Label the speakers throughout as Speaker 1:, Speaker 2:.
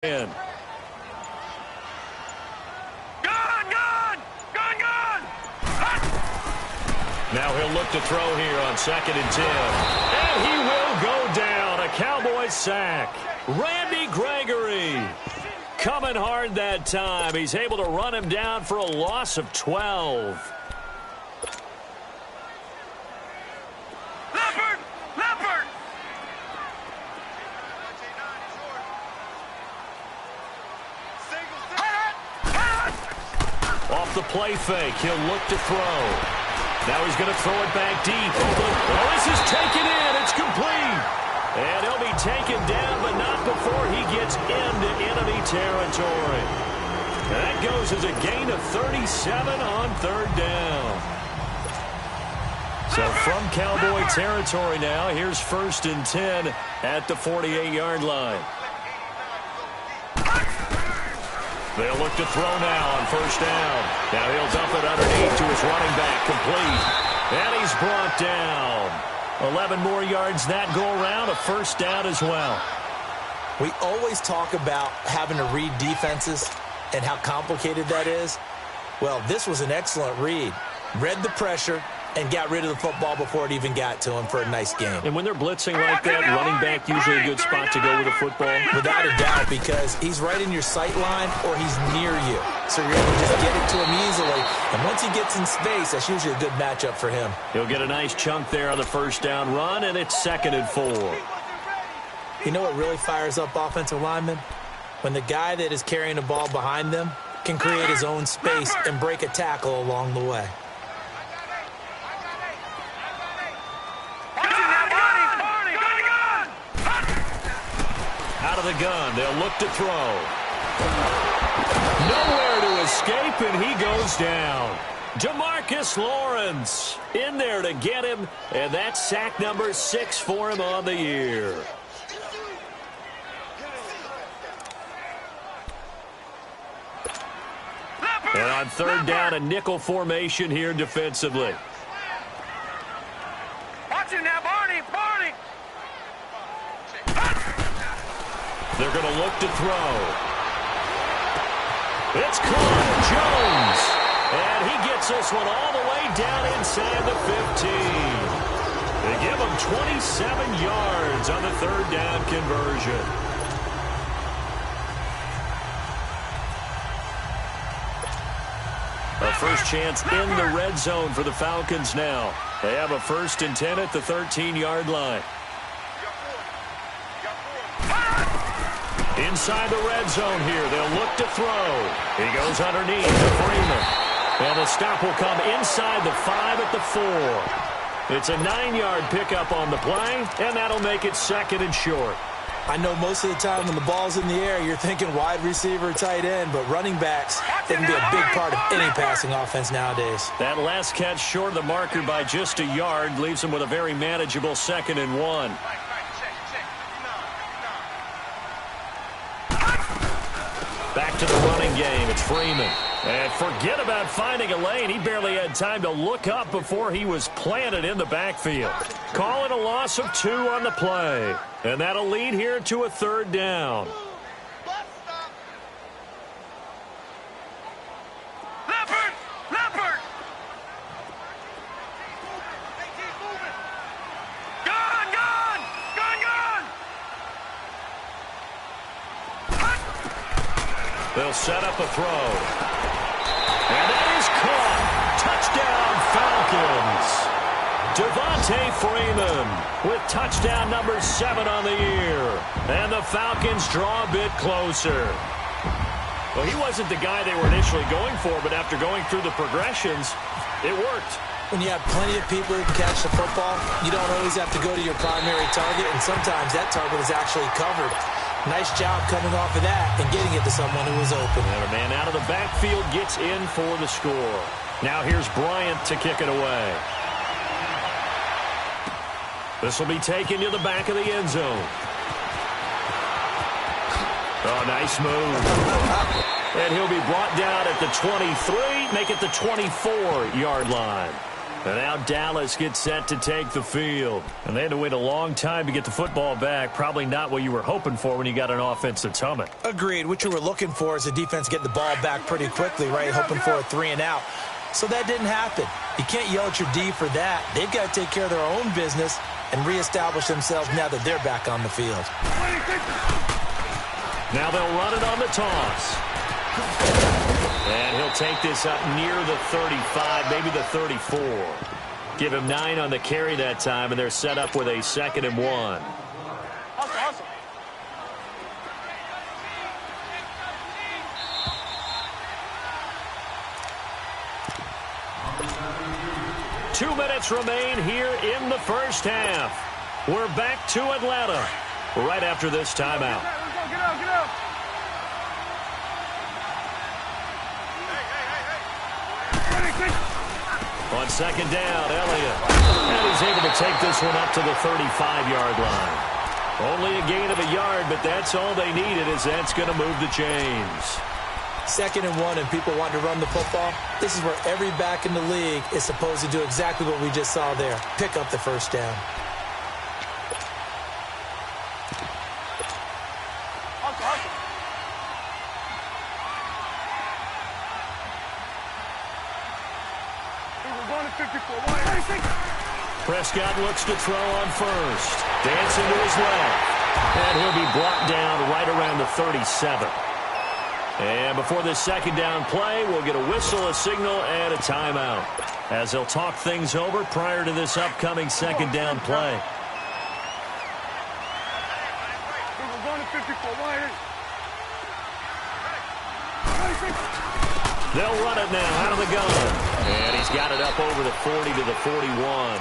Speaker 1: in. Now he'll look to throw here on 2nd and 10. And he will go down. A Cowboys sack. Randy Gregory coming hard that time. He's able to run him down for a loss of 12. Off the play fake, he'll look to throw. Now he's going to throw it back deep. Oh, this is taken in. It's complete. And he'll be taken down, but not before he gets into enemy territory. And that goes as a gain of 37 on 3rd down. So from Cowboy territory now, here's 1st and 10 at the 48-yard line. They'll look to throw now on 1st down. Now he'll dump it underneath to his running back, complete. And he's brought down. 11 more yards that go around, a 1st down as well.
Speaker 2: We always talk about having to read defenses and how complicated that is. Well, this was an excellent read. Read the pressure and got rid of the football before it even got to him for a nice game.
Speaker 1: And when they're blitzing like that, running back usually a good spot to go with the football?
Speaker 2: Without a doubt, because he's right in your sight line or he's near you. So you're able to just get it to him easily. And once he gets in space, that's usually a good matchup for him.
Speaker 1: He'll get a nice chunk there on the 1st down run, and it's 2nd and 4.
Speaker 2: You know what really fires up offensive linemen? When the guy that is carrying the ball behind them can create his own space and break a tackle along the way.
Speaker 1: Out of the gun, they'll look to throw. Nowhere to escape, and he goes down. DeMarcus Lawrence in there to get him, and that's sack number 6 for him on the year. And on 3rd down, a nickel formation here defensively.
Speaker 3: Watch him now, Barney!
Speaker 1: They're going to look to throw. It's caught. Jones. And he gets this one all the way down inside the 15. They give him 27 yards on the 3rd down conversion. A first chance in the red zone for the Falcons now. They have a 1st and 10 at the 13-yard line. Inside the red zone here, they'll look to throw. He goes underneath to Freeman. And the stop will come inside the 5 at the 4. It's a 9-yard pickup on the play, and that'll make it 2nd and short.
Speaker 2: I know most of the time when the ball's in the air, you're thinking wide receiver, tight end, but running backs, they can be a big part of any passing offense nowadays.
Speaker 1: That last catch short of the marker by just a yard leaves him with a very manageable 2nd and 1. Back to the running game. It's Freeman. And forget about finding a lane. He barely had time to look up before he was planted in the backfield. Call it a loss of 2 on the play. And that'll lead here to a 3rd down. They'll set up a throw. And that is caught. Touchdown, Falcons. Devontae Freeman with touchdown number 7 on the year. And the Falcons draw a bit closer. Well, he wasn't the guy they were initially going for, but after going through the progressions, it worked.
Speaker 2: When you have plenty of people who can catch the football, you don't always have to go to your primary target, and sometimes that target is actually covered. Nice job coming off of that and getting it to someone who was open.
Speaker 1: And a man out of the backfield gets in for the score. Now here's Bryant to kick it away. This will be taken to the back of the end zone. Oh, nice move. And he'll be brought down at the 23, make it the 24-yard line. And now Dallas gets set to take the field. And they had to wait a long time to get the football back. Probably not what you were hoping for when you got an offense that's humming.
Speaker 2: Agreed. What you were looking for is the defense getting the ball back pretty quickly, right? Hoping for a 3 and out. So that didn't happen. You can't yell at your D for that. They've got to take care of their own business and reestablish themselves now that they're back on the field.
Speaker 1: Now they'll run it on the toss. And he'll take this up near the 35, maybe the 34. Give him 9 on the carry that time, and they're set up with a 2nd and 1.
Speaker 3: Awesome.
Speaker 1: 2 minutes remain here in the first half. We're back to Atlanta right after this timeout.
Speaker 3: Get out.
Speaker 1: On 2nd down, Elliott. And he's able to take this one up to the 35-yard line. Only a gain of a yard, but that's all they needed, as that's going to move the chains.
Speaker 2: 2nd and 1, and people want to run the football. This is where every back in the league is supposed to do exactly what we just saw there. Pick up the first down.
Speaker 3: Awesome. We're going to 54.
Speaker 1: Prescott looks to throw on first. Dancing to his left. And he'll be brought down right around the 37. And before this 2nd down play, we'll get a whistle, a signal, and a timeout, as they'll talk things over prior to this upcoming 2nd down play.
Speaker 3: We're going to 54.
Speaker 1: They'll run it now out of the gun. And he's got it up over the 40 to the 41.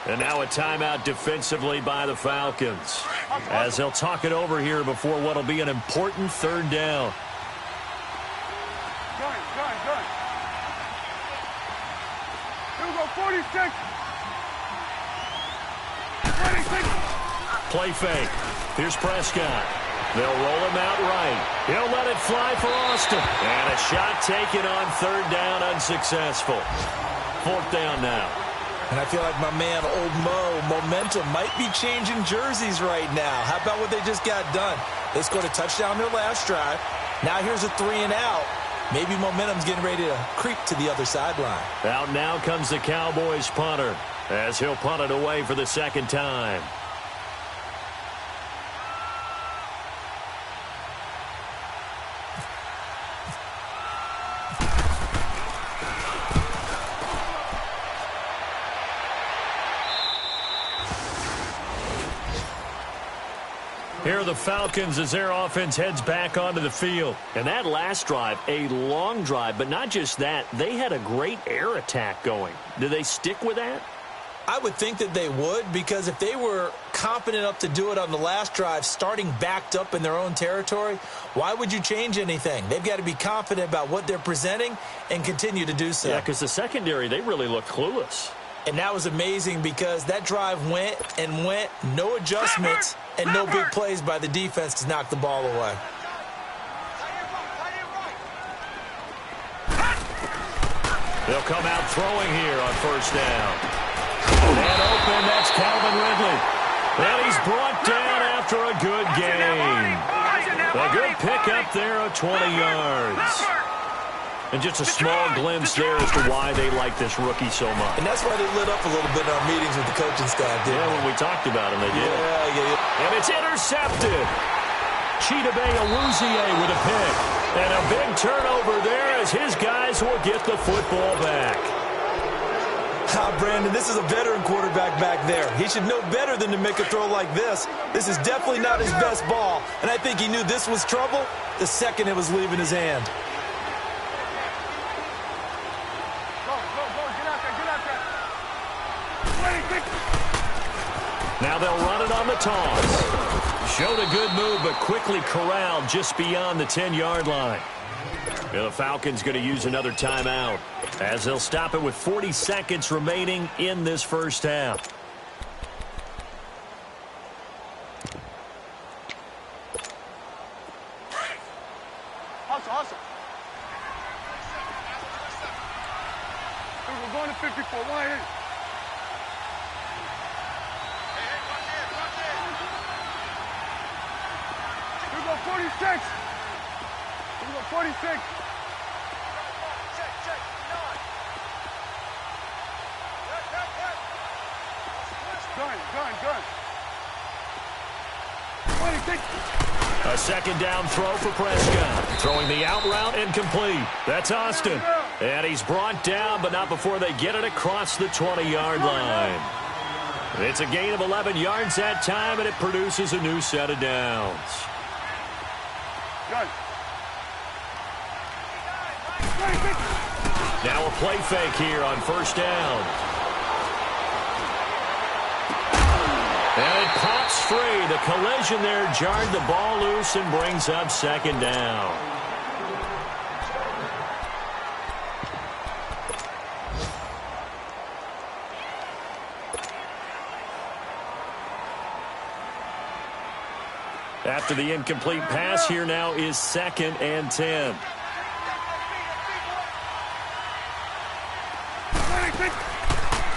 Speaker 1: And now a timeout defensively by the Falcons, as they'll talk it over here before what will be an important 3rd down.
Speaker 3: Good. Here we go, 46.
Speaker 1: Play fake. Here's Prescott. They'll roll him out right. He'll let it fly for Austin. And a shot taken on 3rd down, unsuccessful. 4th down now.
Speaker 2: And I feel like my man, Old Mo, momentum might be changing jerseys right now. How about what they just got done? They scored a touchdown their last drive. Now here's a 3 and out. Maybe momentum's getting ready to creep to the other sideline.
Speaker 1: Out now comes the Cowboys punter, as he'll punt it away for the 2nd time. Here are the Falcons as their offense heads back onto the field. And that last drive, a long drive, but not just that, they had a great air attack going. Do they stick with that?
Speaker 2: I would think that they would, because if they were confident enough to do it on the last drive, starting backed up in their own territory, why would you change anything? They've got to be confident about what they're presenting and continue to do so.
Speaker 1: Yeah, because the secondary, they really look clueless.
Speaker 2: And that was amazing, because that drive went, no adjustments, and no big plays by the defense to knock the ball away.
Speaker 1: They'll come out throwing here on 1st down. And open, that's Calvin Ridley. And he's brought down after a good game. A good pickup there of 20 yards. And just a small glimpse there as to why they like this rookie so much.
Speaker 2: And that's why they lit up a little bit in our meetings with the coaching staff, didn't
Speaker 1: Yeah,
Speaker 2: they?
Speaker 1: when we talked about him, they did.
Speaker 2: Yeah.
Speaker 1: And it's intercepted. Chidobe Awuzie with a pick. And a big turnover there as his guys will get the football back.
Speaker 2: Brandon, this is a veteran quarterback back there. He should know better than to make a throw like this. This is definitely not his best ball. And I think he knew this was trouble the second it was leaving his hand.
Speaker 1: Now they'll run it on the toss. Showed a good move, but quickly corralled just beyond the 10-yard line. And the Falcons going to use another timeout, as they'll stop it with 40 seconds remaining in this first half.
Speaker 3: Awesome. We're going to 54. Why? Hey, watch this, watch this. Here we go, 46. Here we go, 46. Check, 9. Gun. 26.
Speaker 1: A second down throw for Prescott. Throwing the out route incomplete. That's Austin. And he's brought down, but not before they get it across the 20-yard line. It's a gain of 11 yards that time, and it produces a new set of downs. Now a play fake here on first down. And it pops free. The collision there jarred the ball loose and brings up second down. After the incomplete pass, here now is 2nd and 10.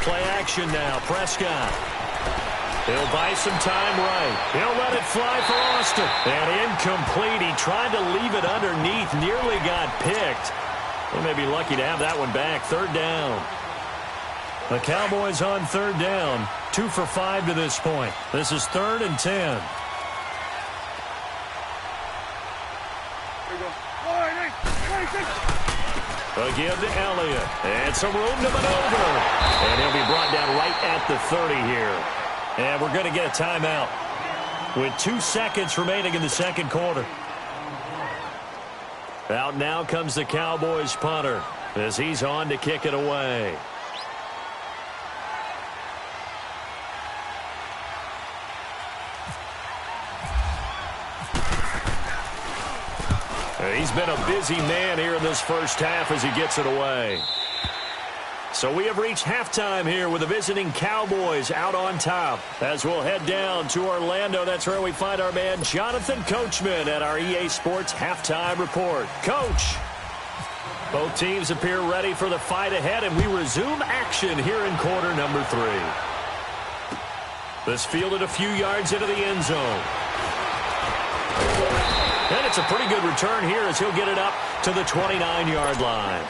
Speaker 1: Play action now. Prescott. He'll buy some time right. He'll let it fly for Austin. And incomplete. He tried to leave it underneath. Nearly got picked. They may be lucky to have that one back. 3rd down. The Cowboys on 3rd down. 2 for 5 to this point. This is 3rd and 10. Again to Elliott. And some room to maneuver. And he'll be brought down right at the 30 here. And we're going to get a timeout with 2 seconds remaining in the second quarter. Out now comes the Cowboys punter as he's on to kick it away. He's been a busy man here in this first half as he gets it away. So we have reached halftime here with the visiting Cowboys out on top. As we'll head down to Orlando, that's where we find our man Jonathan Coachman at our EA Sports Halftime Report. Coach, both teams appear ready for the fight ahead, and we resume action here in quarter number 3. This fielded a few yards into the end zone. And it's a pretty good return here as he'll get it up to the 29-yard line.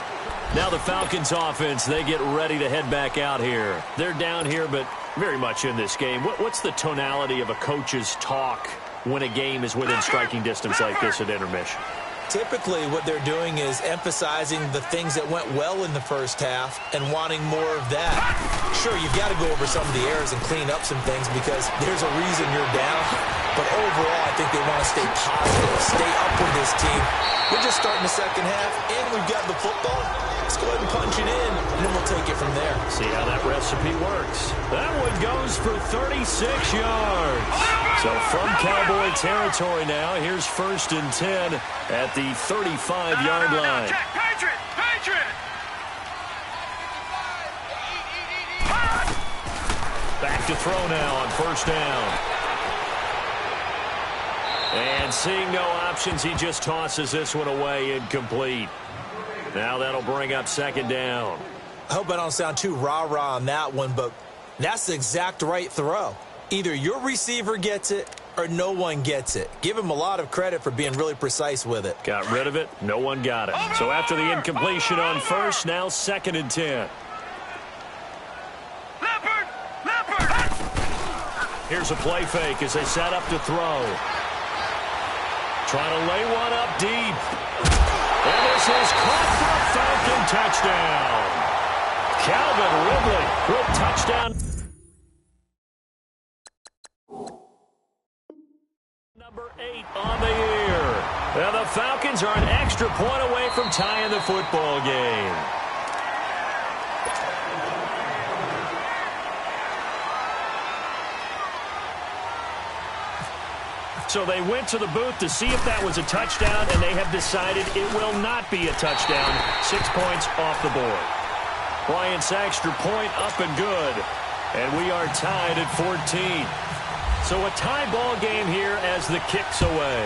Speaker 1: Now the Falcons offense, they get ready to head back out here. They're down here, but very much in this game. What's the tonality of a coach's talk when a game is within striking distance like this at intermission?
Speaker 2: Typically, what they're doing is emphasizing the things that went well in the first half and wanting more of that. Sure, you've got to go over some of the errors and clean up some things because there's a reason you're down. But overall, I think they want to stay positive, stay up with this team. We're just starting the second half, and we've got the football. Let's go ahead and punch it in, and then we'll take it from there.
Speaker 1: See how that recipe works. That one goes for 36 yards. So from Cowboy territory now, here's 1st and 10 at the 35-yard line.
Speaker 3: Patriot!
Speaker 1: Back to throw now on 1st down. And seeing no options, he just tosses this one away incomplete. Now that'll bring up 2nd down.
Speaker 2: I hope I don't sound too rah-rah on that one, but that's the exact right throw. Either your receiver gets it or no one gets it. Give him a lot of credit for being really precise with it.
Speaker 1: Got rid of it. No one got it. So after the incompletion on 1st, now 2nd and 10.
Speaker 3: Leopard!
Speaker 1: Here's a play fake as they set up to throw. Trying to lay one up deep. And this is caught for a Falcon touchdown. Calvin Ridley with touchdown. Number 8 on the year. And the Falcons are an extra point away from tying the football game. So they went to the booth to see if that was a touchdown, and they have decided it will not be a touchdown. 6 points off the board. Bryant's extra point up and good. And we are tied at 14. So a tie ball game here as the kick's away.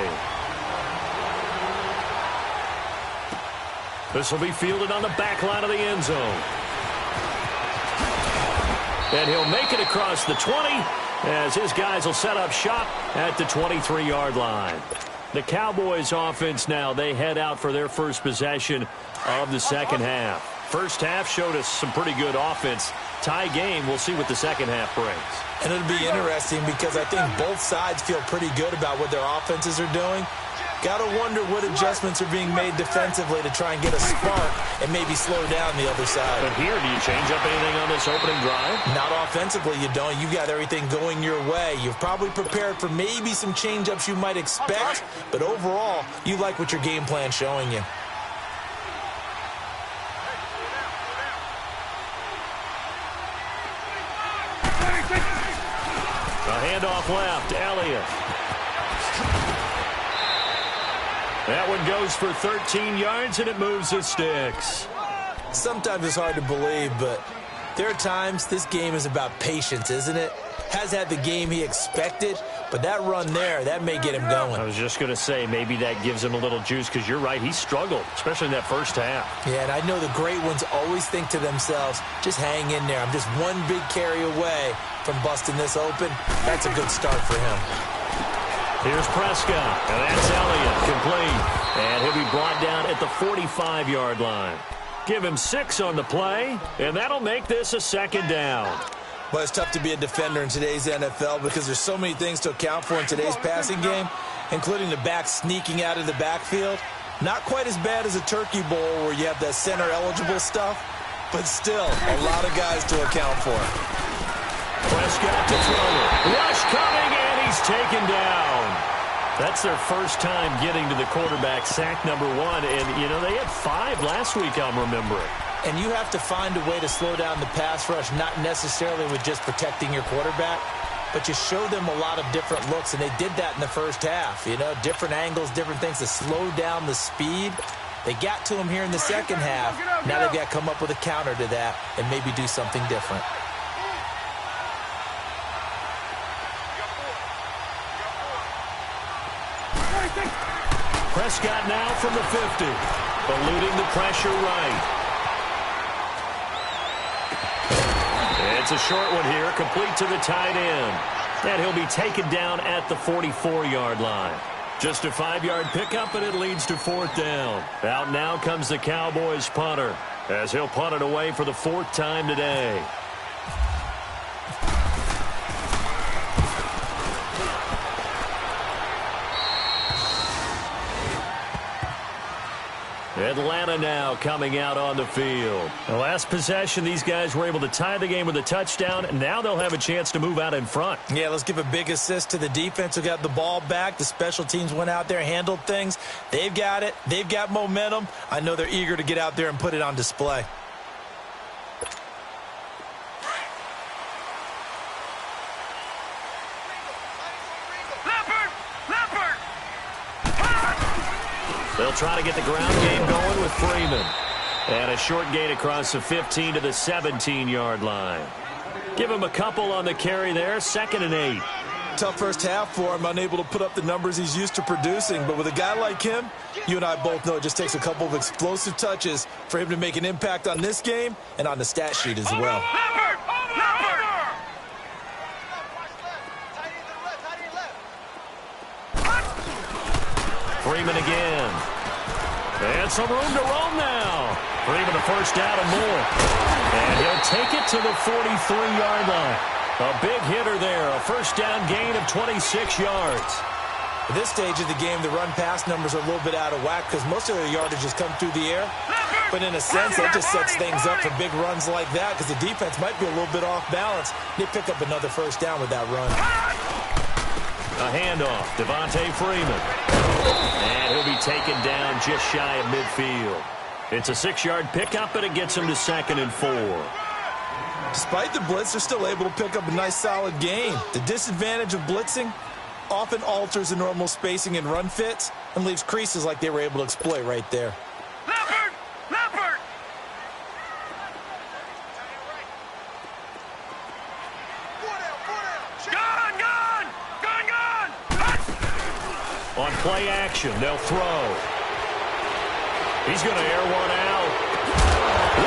Speaker 1: This will be fielded on the back line of the end zone. And he'll make it across the 20 as his guys will set up shop at the 23-yard line. The Cowboys offense now, they head out for their first possession of the second half. First half showed us some pretty good offense. Tie game, we'll see what the second half brings.
Speaker 2: And it'll be interesting because I think both sides feel pretty good about what their offenses are doing. Got to wonder what adjustments are being made defensively to try and get a spark and maybe slow down the other side.
Speaker 1: But here, do you change up anything on this opening drive?
Speaker 2: Not offensively, you don't. You got everything going your way. You've probably prepared for maybe some change-ups you might expect, but overall, you like what your game plan's showing you.
Speaker 1: A handoff left, Elliott. That one goes for 13 yards, and it moves the sticks.
Speaker 2: Sometimes it's hard to believe, but there are times this game is about patience, isn't it? Has had the game he expected, but that run there, that may get him going.
Speaker 1: I was just going to say, maybe that gives him a little juice, because you're right, he struggled, especially in that first half.
Speaker 2: Yeah, and I know the great ones always think to themselves, just hang in there. I'm just one big carry away from busting this open. That's a good start for him.
Speaker 1: Here's Prescott, and that's Elliott, complete. And he'll be brought down at the 45-yard line. Give him 6 on the play, and that'll make this a second down.
Speaker 2: Well, it's tough to be a defender in today's NFL because there's so many things to account for in today's passing game, including the back sneaking out of the backfield. Not quite as bad as a turkey bowl where you have that center-eligible stuff, but still a lot of guys to account for.
Speaker 1: Prescott to throw it. Rush coming, and he's taken down. That's their first time getting to the quarterback, sack number 1. And, you know, they had 5 last week, I'm remembering.
Speaker 2: And you have to find a way to slow down the pass rush, not necessarily with just protecting your quarterback, but you show them a lot of different looks, and they did that in the first half. You know, different angles, different things to slow down the speed. They got to him here in the second half. Now they've got to come up with a counter to that and maybe do something different.
Speaker 1: Prescott now from the 50, eluding the pressure right. It's a short one here, complete to the tight end. And he'll be taken down at the 44-yard line. Just a 5-yard pickup, and it leads to 4th down. Out now comes the Cowboys punter, as he'll punt it away for the 4th time today. Atlanta now coming out on the field. The last possession, these guys were able to tie the game with a touchdown, and now they'll have a chance to move out in front.
Speaker 2: Yeah, let's give a big assist to the defense who got the ball back. The special teams went out there, handled things. They've got it. They've got momentum. I know they're eager to get out there and put it on display.
Speaker 1: They'll try to get the ground game going with Freeman. And a short gain across the 15 to the 17-yard line. Give him a couple on the carry there, 2nd and 8.
Speaker 2: Tough first half for him, unable to put up the numbers he's used to producing. But with a guy like him, you and I both know it just takes a couple of explosive touches for him to make an impact on this game and on the stat sheet as well.
Speaker 1: Freeman again. And some room to roam now. Freeman a first down and more. And he'll take it to the 43-yard line. A big hitter there. A first down gain of 26 yards.
Speaker 2: At this stage of the game, the run-pass numbers are a little bit out of whack because most of their yardage has come through the air. But in a sense, that just sets things up for big runs like that because the defense might be a little bit off balance. They pick up another first down with that run.
Speaker 1: A handoff, Devontae Freeman. And he'll be taken down just shy of midfield. It's a 6-yard pickup, and it gets him to 2nd and 4.
Speaker 2: Despite the blitz, they're still able to pick up a nice, solid gain. The disadvantage of blitzing often alters the normal spacing and run fits and leaves creases like they were able to exploit right there.
Speaker 3: Leopard!
Speaker 1: On play action, they'll throw. He's going to air one out.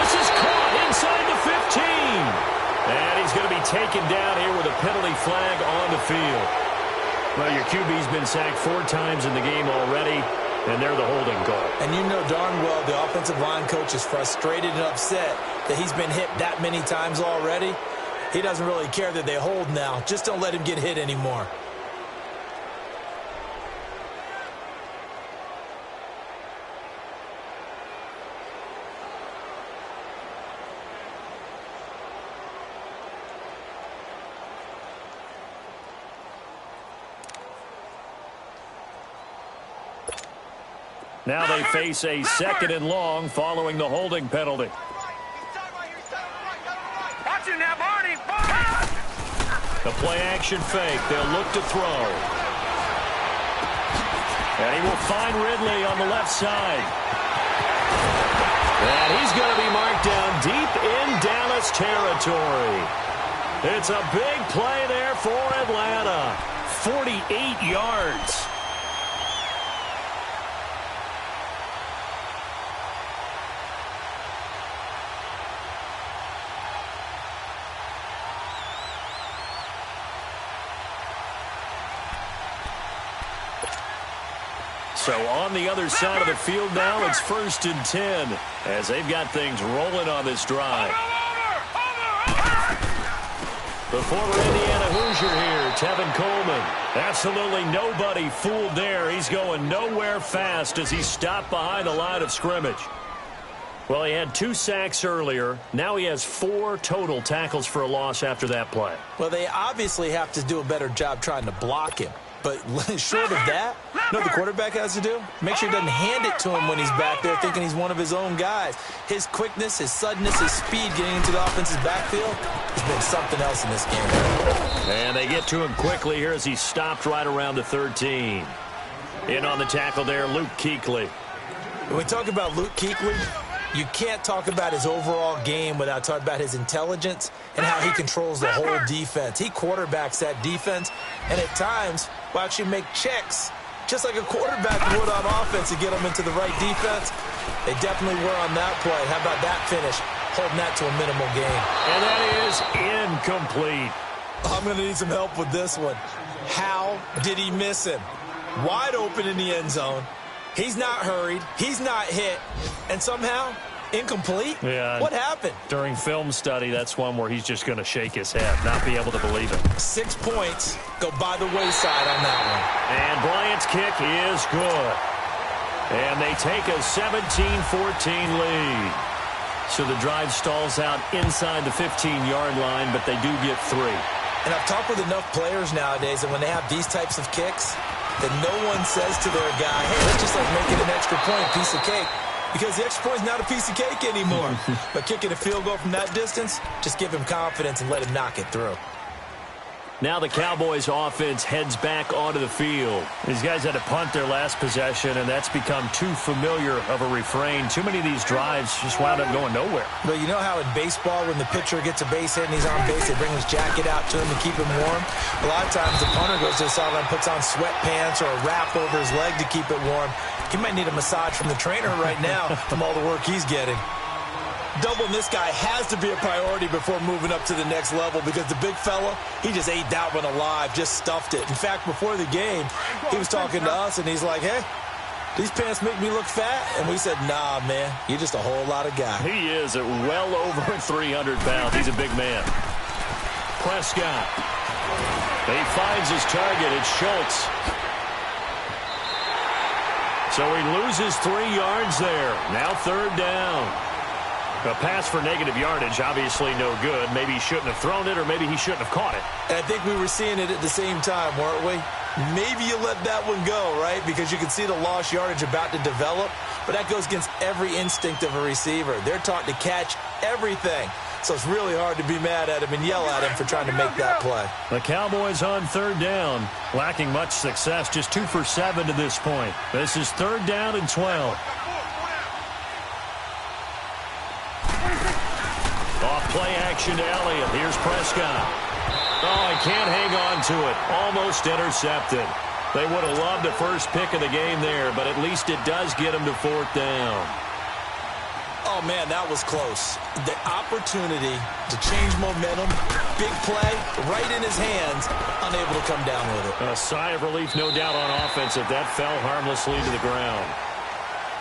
Speaker 1: This is caught inside the 15. And he's going to be taken down here with a penalty flag on the field. Well, your QB's been sacked 4 times in the game already, and they're the holding call. And
Speaker 2: you know darn well the offensive line coach is frustrated and upset that he's been hit that many times already. He doesn't really care that they hold now. Just don't let him get hit anymore.
Speaker 1: Now they face a 2nd and long following the holding penalty. The play-action fake. They'll look to throw. And he will find Ridley on the left side. And he's going to be marked down deep in Dallas territory. It's a big play there for Atlanta. 48 yards. So on the other side of the field now, it's 1st and 10 as they've got things rolling on this drive. The former Indiana Hoosier here, Tevin Coleman. Absolutely nobody fooled there. He's going nowhere fast as he stopped behind the line of scrimmage. Well, he had 2 sacks earlier. Now he has 4 total tackles for a loss after that play.
Speaker 2: Well, they obviously have to do a better job trying to block him. But short of that, you know what the quarterback has to do? Make sure he doesn't hand it to him when he's back there thinking he's one of his own guys. His quickness, his suddenness, his speed getting into the offensive backfield has been something else in this game.
Speaker 1: And they get to him quickly here as he stopped right around the 13. In on the tackle there, Luke Kuechly.
Speaker 2: When we talk about Luke Kuechly, you can't talk about his overall game without talking about his intelligence and how he controls the whole defense. He quarterbacks that defense, and at times will actually make checks, just like a quarterback would on offense to get them into the right defense. They definitely were on that play. How about that finish? Holding that to a minimal gain.
Speaker 1: And that is incomplete.
Speaker 2: I'm going to need some help with this one. How did he miss him? Wide open in the end zone. He's not hurried. He's not hit. And somehow, incomplete?
Speaker 1: Yeah.
Speaker 2: What happened?
Speaker 1: During film study, that's one where he's just going to shake his head, not be able to believe it.
Speaker 2: 6 points go by the wayside on that one.
Speaker 1: And Bryant's kick is good. And they take a 17-14 lead. So the drive stalls out inside the 15-yard line, but they do get 3.
Speaker 2: And I've talked with enough players nowadays that when they have these types of kicks, that no one says to their guy, hey, that's just like making an extra point, piece of cake. Because the extra point is not a piece of cake anymore. But kicking a field goal from that distance, just give him confidence and let him knock it through.
Speaker 1: Now the Cowboys offense heads back onto the field. These guys had to punt their last possession, and that's become too familiar of a refrain. Too many of these drives just wound up going nowhere.
Speaker 2: But you know how in baseball, when the pitcher gets a base hit and he's on base, they bring his jacket out to him to keep him warm? A lot of times the punter goes to the sideline, puts on sweatpants or a wrap over his leg to keep it warm. He might need a massage from the trainer right now from all the work he's getting. Doubling this guy has to be a priority before moving up to the next level because the big fella, he just ate that one alive, just stuffed it. In fact, before the game, he was talking to us, and he's like, hey, these pants make me look fat? And we said, nah, man, you're just a whole lot of guy.
Speaker 1: He is at well over 300 pounds. He's a big man. Prescott. He finds his target. It's Schultz. So he loses 3 yards there. Now 3rd down. A pass for negative yardage, obviously no good. Maybe he shouldn't have thrown it, or maybe he shouldn't have caught it.
Speaker 2: And I think we were seeing it at the same time, weren't we? Maybe you let that one go, right? Because you can see the lost yardage about to develop. But that goes against every instinct of a receiver. They're taught to catch everything. So it's really hard to be mad at him and yell at him for trying to make that play.
Speaker 1: The Cowboys on 3rd down, lacking much success, just 2 for 7 to this point. This is 3rd down and 12. Off play action to Elliott. Here's Prescott. Oh, he can't hang on to it. Almost intercepted. They would have loved the first pick of the game there, but at least it does get him to 4th down.
Speaker 2: Oh, man, that was close. The opportunity to change momentum, big play, right in his hands, unable to come down with it.
Speaker 1: A sigh of relief, no doubt, on offense if that fell harmlessly to the ground.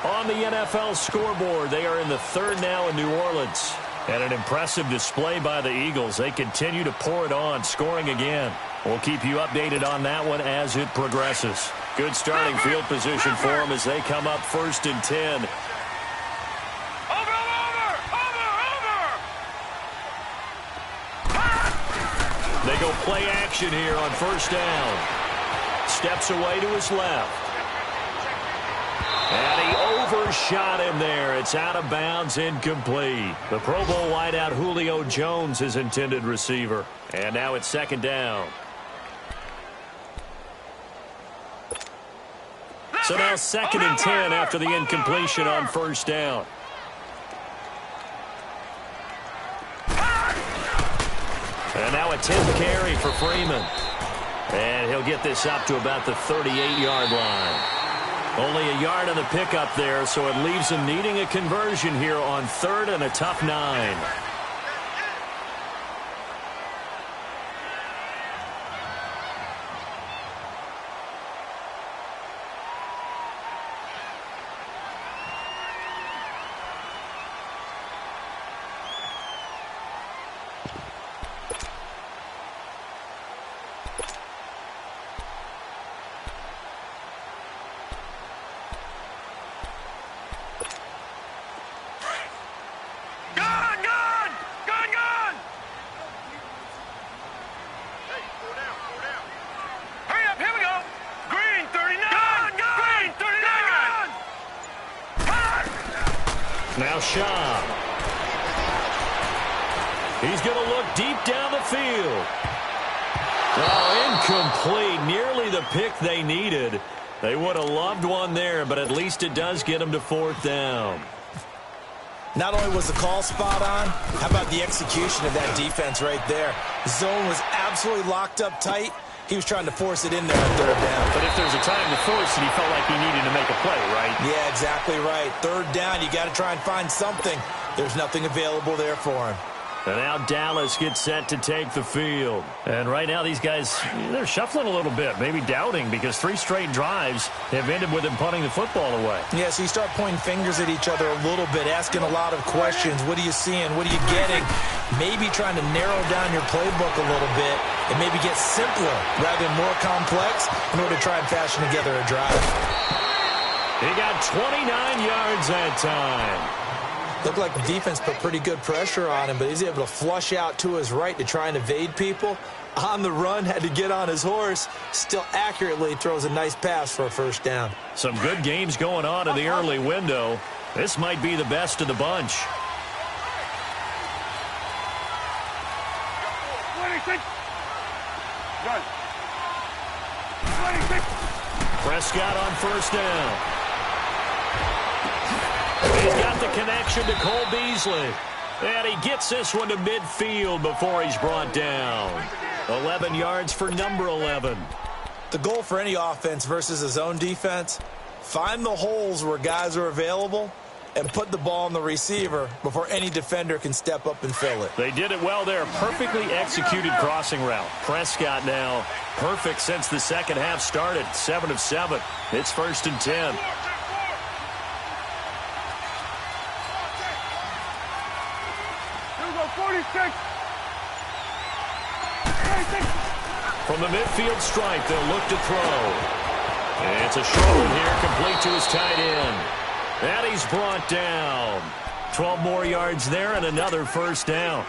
Speaker 1: On the NFL scoreboard, they are in the third now in New Orleans. And an impressive display by the Eagles. They continue to pour it on, scoring again. We'll keep you updated on that one as it progresses. Good starting field position for them as they come up 1st and 10. They go play action here on 1st down. Steps away to his left. And he overshot him there. It's out of bounds, incomplete. The Pro Bowl wideout Julio Jones, his intended receiver. And now it's 2nd down. So now 2nd and 10 after the incompletion on 1st down. And now a 10th carry for Freeman. And he'll get this up to about the 38-yard line. Only a yard on the pickup there, so it leaves him needing a conversion here on 3rd and a tough 9. Now Shaw. He's going to look deep down the field. Oh, incomplete. Nearly the pick they needed. They would have loved one there, but at least it does get them to 4th down.
Speaker 2: Not only was the call spot on, how about the execution of that defense right there? The zone was absolutely locked up tight. He was trying to force it in there on 3rd down.
Speaker 1: But if there's a time to force it, he felt like he needed to make a play, right?
Speaker 2: Yeah, exactly right. 3rd down, you got to try and find something. There's nothing available there for him.
Speaker 1: And now Dallas gets set to take the field. And right now these guys, they're shuffling a little bit, maybe doubting, because 3 straight drives have ended with them punting the football away.
Speaker 2: Yeah, so you start pointing fingers at each other a little bit, asking a lot of questions. What are you seeing? What are you getting? Maybe trying to narrow down your playbook a little bit and maybe get simpler rather than more complex in order to try and fashion together a drive.
Speaker 1: He got 29 yards that time.
Speaker 2: Looked like the defense put pretty good pressure on him, but he's able to flush out to his right to try and evade people. On the run, had to get on his horse. Still accurately throws a nice pass for a 1st down.
Speaker 1: Some good games going on in the early window. This might be the best of the bunch.
Speaker 3: 26. Good. 26.
Speaker 1: Prescott on 1st down. He's got the connection to Cole Beasley. And he gets this one to midfield before he's brought down. 11 yards for number 11.
Speaker 2: The goal for any offense versus his own defense, find the holes where guys are available and put the ball on the receiver before any defender can step up and fill it.
Speaker 1: They did it well there. Perfectly executed crossing route. Prescott now perfect since the 2nd half started. 7 of 7. It's 1st and 10.
Speaker 3: Here we go, 46.
Speaker 1: From the midfield stripe, they'll look to throw. And it's a short one here, complete to his tight end. And he's brought down. 12 more yards there and another 1st down.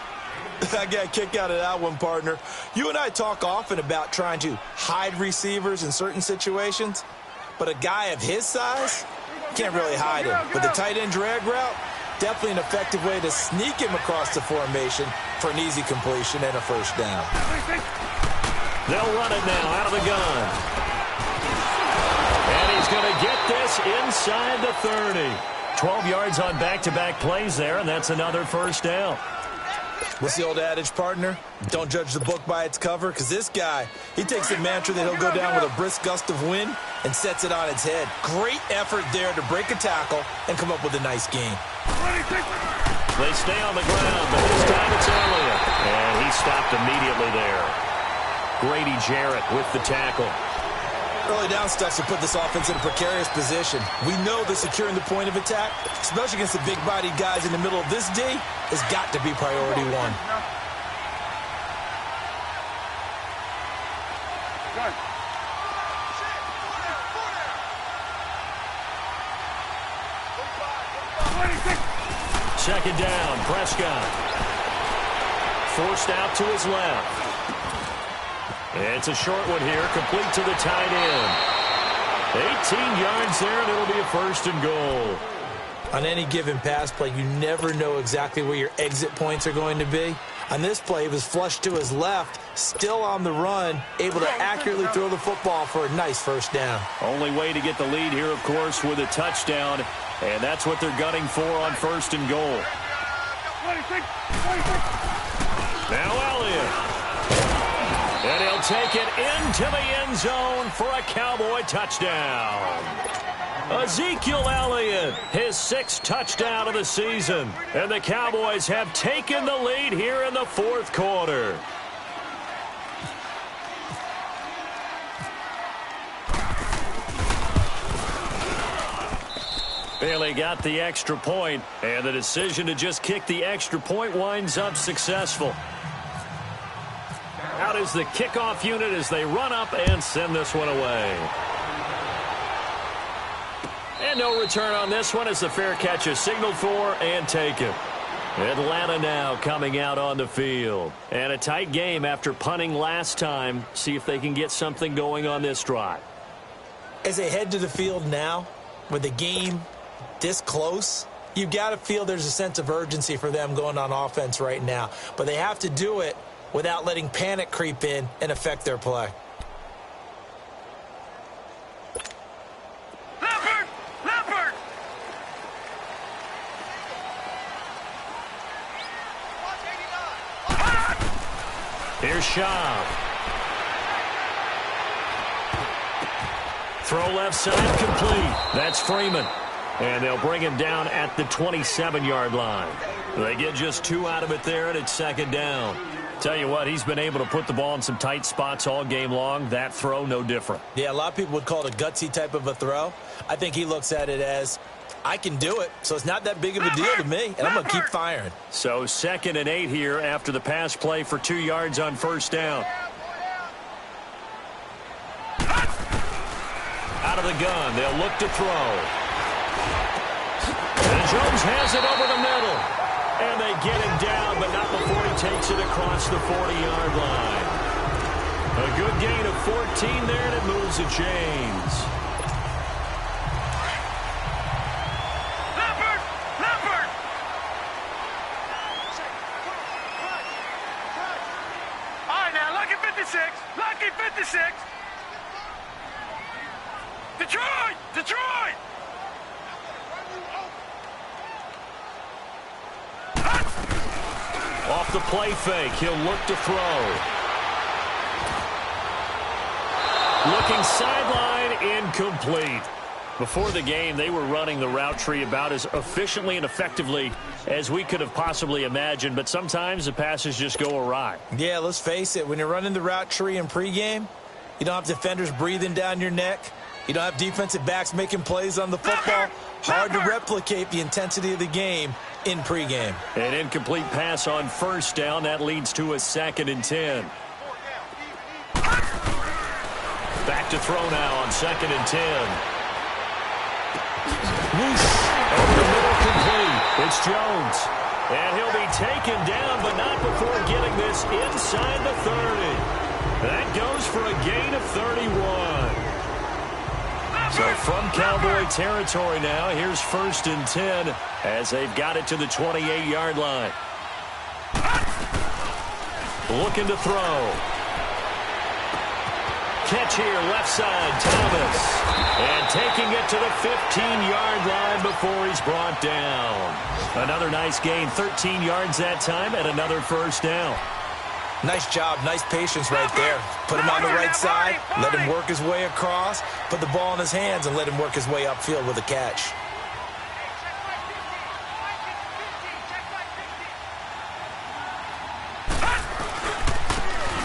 Speaker 2: I got a kick out of that one, partner. You and I talk often about trying to hide receivers in certain situations, but a guy of his size can't really hide him. But the tight end drag route, definitely an effective way to sneak him across the formation for an easy completion and a 1st down.
Speaker 1: They'll run it now out of the gun. And he's going to get this inside the 30. 12 yards on back-to-back plays there, and that's another 1st down.
Speaker 2: What's the old adage, partner? Don't judge the book by its cover, because this guy, he takes the mantra that he'll go down with a brisk gust of wind and sets it on its head. Great effort there to break a tackle and come up with a nice gain.
Speaker 1: They stay on the ground, but this time it's Elliott. And he stopped immediately there. Grady Jarrett with the tackle.
Speaker 2: Early down stuff to put this offense in a precarious position. We know that securing the point of attack, especially against the big-bodied guys in the middle of this D, has got to be priority one.
Speaker 1: Second down, Prescott. Forced out to his left. It's a short one here, complete to the tight end. 18 yards there, and it'll be a first and goal.
Speaker 2: On any given pass play, you never know exactly where your exit points are going to be. On this play, he was flushed to his left, still on the run, able to accurately throw the football for a nice first down.
Speaker 1: Only way to get the lead here, of course, with a touchdown, and that's what they're gunning for on first and goal. Now Elliott. And he'll take it into the end zone for a Cowboy touchdown. Ezekiel Elliott, his 6th touchdown of the season. And the Cowboys have taken the lead here in the 4th quarter. Bailey got the extra point, and the decision to just kick the extra point winds up successful. Out is the kickoff unit as they run up and send this one away. And no return on this one as the fair catch is signaled for and taken. Atlanta now coming out on the field. And a tight game after punting last time. See if they can get something going on this drive.
Speaker 2: As they head to the field now, with the game this close, you've got to feel there's a sense of urgency for them going on offense right now. But they have to do it without letting panic creep in and affect their play.
Speaker 3: Leopard!
Speaker 1: Here's Schaub. Throw left side complete. That's Freeman. And they'll bring him down at the 27-yard line. They get just 2 out of it there, and it's second down. Tell you what, he's been able to put the ball in some tight spots all game long. That throw, no different.
Speaker 2: Yeah, a lot of people would call it a gutsy type of a throw. I think he looks at it as, I can do it, so it's not that big of a deal to me, and I'm going to keep firing.
Speaker 1: So 2nd and 8 here after the pass play for 2 yards on first down. Out of the gun, they'll look to throw. And Jones has it over the middle. And they get him down, but not before he takes it across the 40-yard line. A good gain of 14 there, and it moves the chains.
Speaker 3: Leopard! All right, now, lucky 56. Lucky 56. Detroit!
Speaker 1: Off the play fake, he'll look to throw. Looking sideline, incomplete. Before the game, they were running the route tree about as efficiently and effectively as we could have possibly imagined, but sometimes the passes just go awry.
Speaker 2: Yeah, let's face it, when you're running the route tree in pregame, you don't have defenders breathing down your neck. You don't have defensive backs making plays on the football. Hard to replicate the intensity of the game in pregame.
Speaker 1: An incomplete pass on first down. That leads to a 2nd and 10. Back to throw now on 2nd and 10. Whoosh. Over the middle, complete. It's Jones. And he'll be taken down, but not before getting this inside the 30. That goes for a gain of 31. So from Cowboy territory now, here's 1st and 10 as they've got it to the 28-yard line. Looking to throw. Catch here, left side, Thomas. And taking it to the 15-yard line before he's brought down. Another nice gain, 13 yards that time, and another first down.
Speaker 2: Nice job, nice patience right there. Put him on the right side, let him work his way across, put the ball in his hands, and let him work his way upfield with a catch.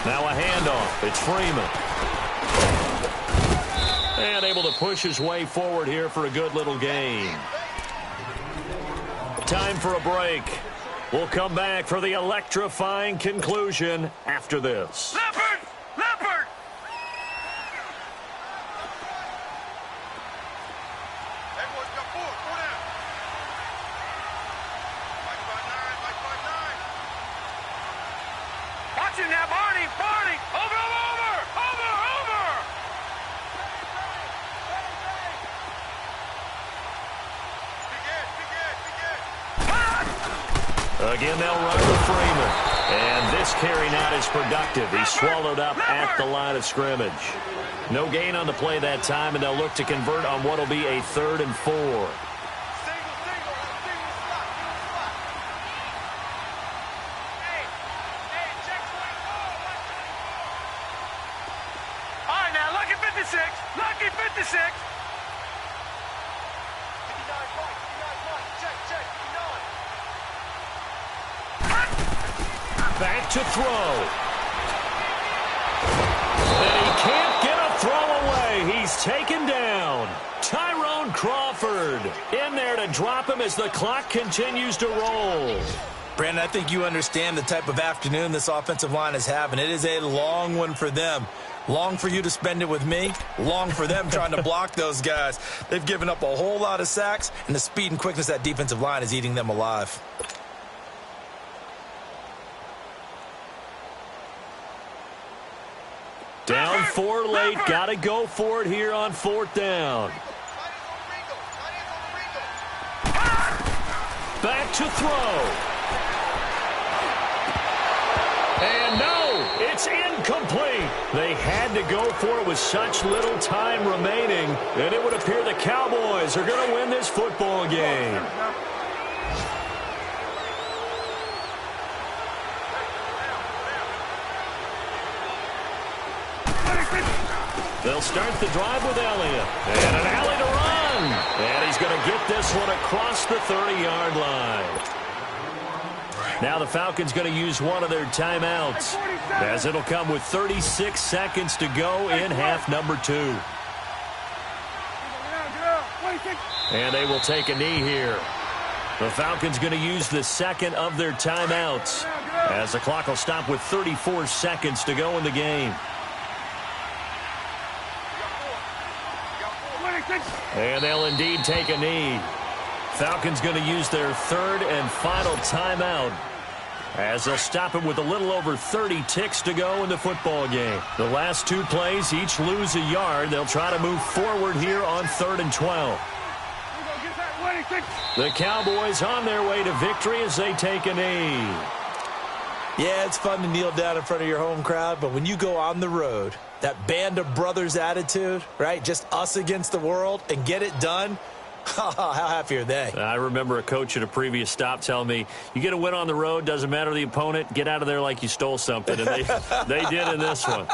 Speaker 1: Now a handoff. It's Freeman. And able to push his way forward here for a good little gain. Time for a break. We'll come back for the electrifying conclusion after this.
Speaker 3: Leopard! Leopard! Everyone's got four down. Watch him now, Barney! Barney! Over!
Speaker 1: Again, they'll run to Freeman. And this carry not as productive. He's swallowed up at the line of scrimmage. No gain on the play that time, and they'll look to convert on what will be a 3rd and 4.
Speaker 3: All right, now, lucky 56. Lucky 56.
Speaker 1: Back to throw. And he can't get a throw away. He's taken down. Tyrone Crawford in there to drop him as the clock continues to roll.
Speaker 2: Brandon, I think you understand the type of afternoon this offensive line is having. It is a long one for them. Long for you to spend it with me. Long for them trying to block those guys. They've given up a whole lot of sacks, and the speed and quickness of that defensive line is eating them alive.
Speaker 1: Down 4 late. Got to go for it here on 4th down. Back to throw. And no, it's incomplete. They had to go for it with such little time remaining, and it would appear the Cowboys are going to win this football game. They'll start the drive with Elliott. And an alley to run. And he's going to get this one across the 30-yard line. Now the Falcons going to use one of their timeouts, as it'll come with 36 seconds to go in half number 2. And they will take a knee here. The Falcons going to use the second of their timeouts, as the clock will stop with 34 seconds to go in the game. And they'll indeed take a knee. Falcons going to use their 3rd and final timeout, as they'll stop it with a little over 30 ticks to go in the football game. The last 2 plays each lose a yard. They'll try to move forward here on 3rd and 12. The Cowboys on their way to victory as they take a knee.
Speaker 2: Yeah, it's fun to kneel down in front of your home crowd, but when you go on the road, that band of brothers attitude, right? Just us against the world and get it done. How happy are they?
Speaker 1: I remember a coach at a previous stop telling me, you get a win on the road, doesn't matter the opponent, get out of there like you stole something. And they did in this one.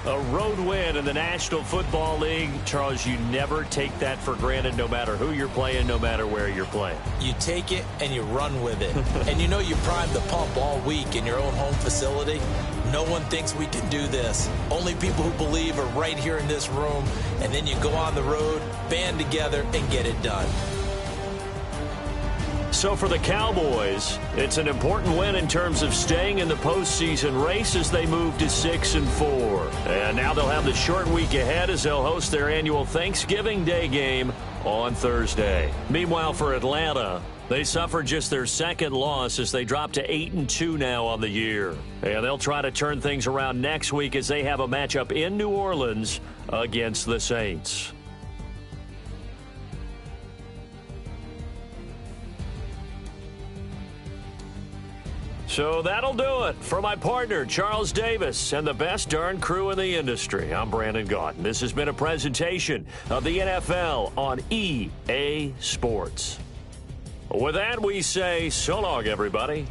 Speaker 1: A road win in the National Football League. Charles, you never take that for granted, no matter who you're playing, no matter where you're playing.
Speaker 2: You take it and you run with it. And you know you primed the pump all week in your own home facility. No one thinks we can do this. Only people who believe are right here in this room. And then you go on the road, band together, and get it done.
Speaker 1: So for the Cowboys, it's an important win in terms of staying in the postseason race as they move to 6-4. And now they'll have the short week ahead as they'll host their annual Thanksgiving Day game on Thursday. Meanwhile, for Atlanta, they suffered just their 2nd loss as they drop to 8-2 now on the year. And they'll try to turn things around next week as they have a matchup in New Orleans against the Saints. So that'll do it. For my partner, Charles Davis, and the best darn crew in the industry, I'm Brandon Gaudin. This has been a presentation of the NFL on EA Sports. With that, we say so long, everybody.